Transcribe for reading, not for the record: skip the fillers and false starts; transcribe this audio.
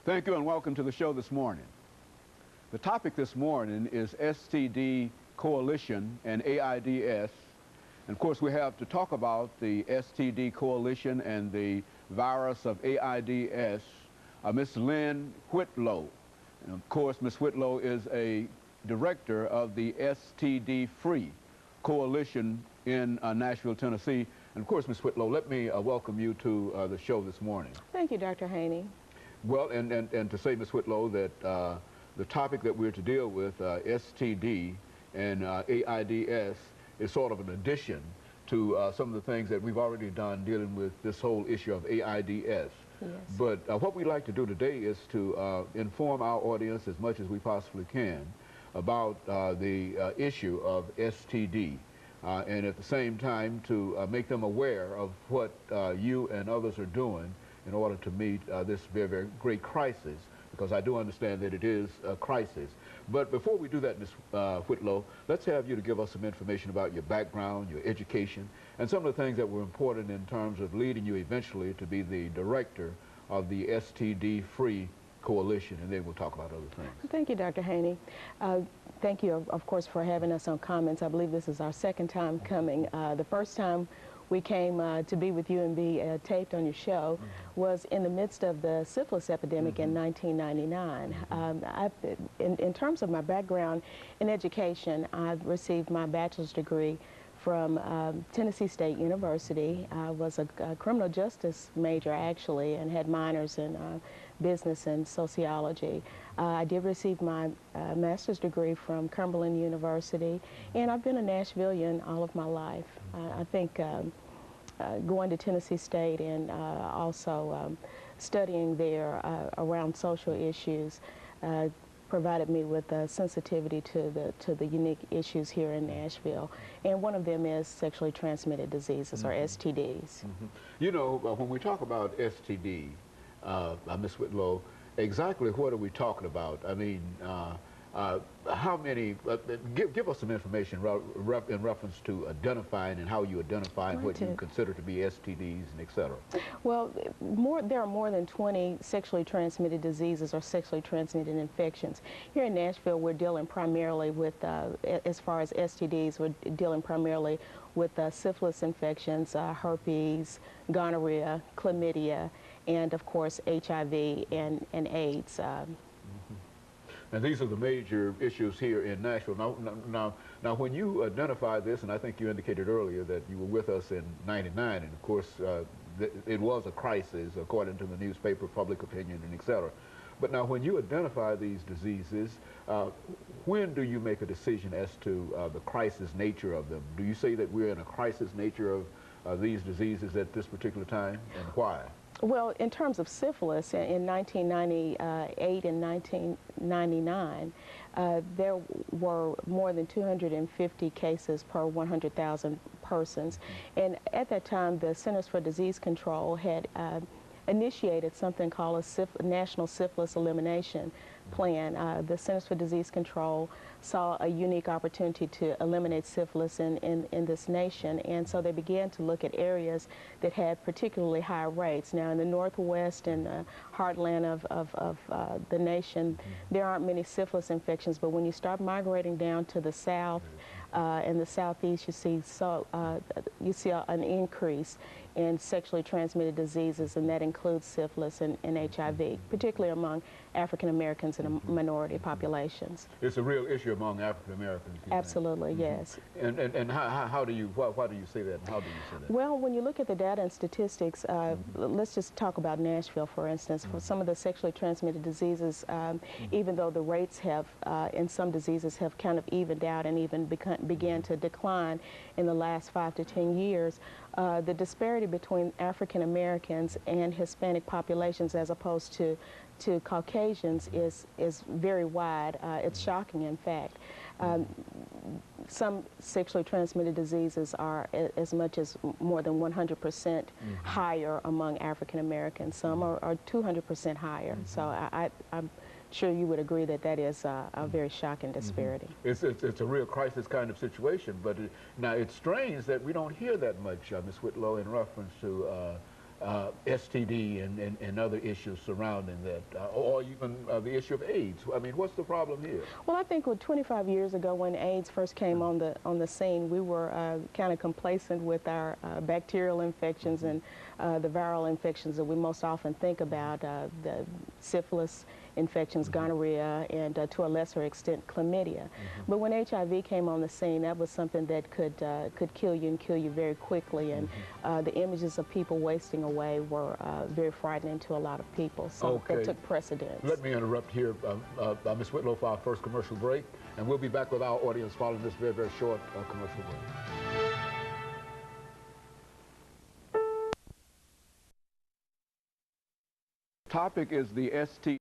Thank you and welcome to the show this morning. The topic this morning is STD Coalition and AIDS. And of course, we have to talk about the STD Coalition and the virus of AIDS, Miss Lynn Whitlow. And of course, Miss Whitlow is a director of the STD Free Coalition in Nashville, Tennessee. And of course, Miss Whitlow, let me welcome you to the show this morning. Thank you, Dr. Haney. Well, and to say, Ms. Whitlow, that the topic that we're to deal with, STD and AIDS, is sort of an addition to some of the things that we've already done dealing with this whole issue of AIDS. Yes. But what we'd like to do today is to inform our audience as much as we possibly can about the issue of STD. And at the same time to make them aware of what you and others are doing in order to meet this very, very great crisis, because I do understand that it is a crisis. But before we do that, Ms. Whitlow, let's have you to give us some information about your background, your education, and some of the things that were important in terms of leading you eventually to be the director of the STD Free Coalition, and then we'll talk about other things. Thank you, Dr. Haney. Thank you, of course, for having us on Comments. I believe this is our second time coming. The first time we came to be with you and be taped on your show was in the midst of the syphilis epidemic in 1999. In terms of my background in education, I've received my bachelor's degree from Tennessee State University. I was a criminal justice major, actually, and had minors in business and sociology. I did receive my master's degree from Cumberland University, and I've been a Nashvilleian all of my life. I think going to Tennessee State and also studying there around social issues provided me with a sensitivity to the unique issues here in Nashville, and one of them is sexually transmitted diseases, or STDs. You know, when we talk about STD, Ms. Whitlow, exactly what are we talking about? I mean, how many, give us some information in reference to identifying and how you identify what you consider to be STDs and et cetera. Well, there are more than 20 sexually transmitted diseases or sexually transmitted infections. Here in Nashville, we're dealing primarily with, as far as STDs, we're dealing primarily with syphilis infections, herpes, gonorrhea, chlamydia, and of course HIV and AIDS. And these are the major issues here in Nashville. Now, when you identified this, and I think you indicated earlier that you were with us in '99, and of course it was a crisis according to the newspaper, public opinion, and et cetera. But now, when you identify these diseases, when do you make a decision as to the crisis nature of them? Do you say that we're in a crisis nature of these diseases at this particular time, and why? Well, in terms of syphilis, in 1998 and 1999, there were more than 250 cases per 100,000 persons. And at that time, the Centers for Disease Control had initiated something called a National Syphilis Elimination Plan. The Centers for Disease Control saw a unique opportunity to eliminate syphilis in this nation, and so they began to look at areas that had particularly high rates. Now, in the Northwest and the heartland of the nation, there aren't many syphilis infections, but when you start migrating down to the South and the Southeast, you see an increase in sexually transmitted diseases, and that includes syphilis and HIV, particularly among African Americans and minority populations. It's a real issue among African Americans. Absolutely, yes. And how do you, why do you say that, and how do you say that? Well, when you look at the data and statistics, let's just talk about Nashville, for instance. For some of the sexually transmitted diseases, even though the rates have, in some diseases, have kind of evened out and even began to decline in the last 5 to 10 years, the disparity between African Americans and Hispanic populations as opposed to Caucasians is very wide. It's shocking, in fact. Some sexually transmitted diseases are as much as more than 100% higher among African Americans. Some are 200% higher. So I'm sure you would agree that that is a very shocking disparity. It's a real crisis kind of situation, but now it's strange that we don't hear that much, Ms. Whitlow, in reference to STD and other issues surrounding that, or even the issue of AIDS. I mean, what's the problem here? Well, I think 25 years ago when AIDS first came on the scene, we were kind of complacent with our bacterial infections and the viral infections that we most often think about, the syphilis infections, gonorrhea, and to a lesser extent, chlamydia. But when HIV came on the scene, that was something that could kill you and kill you very quickly, and the images of people wasting away were very frightening to a lot of people, so that took precedence. Let me interrupt here, Ms. Whitlow, for our first commercial break, and we'll be back with our audience following this very, very short commercial break. Topic is the ST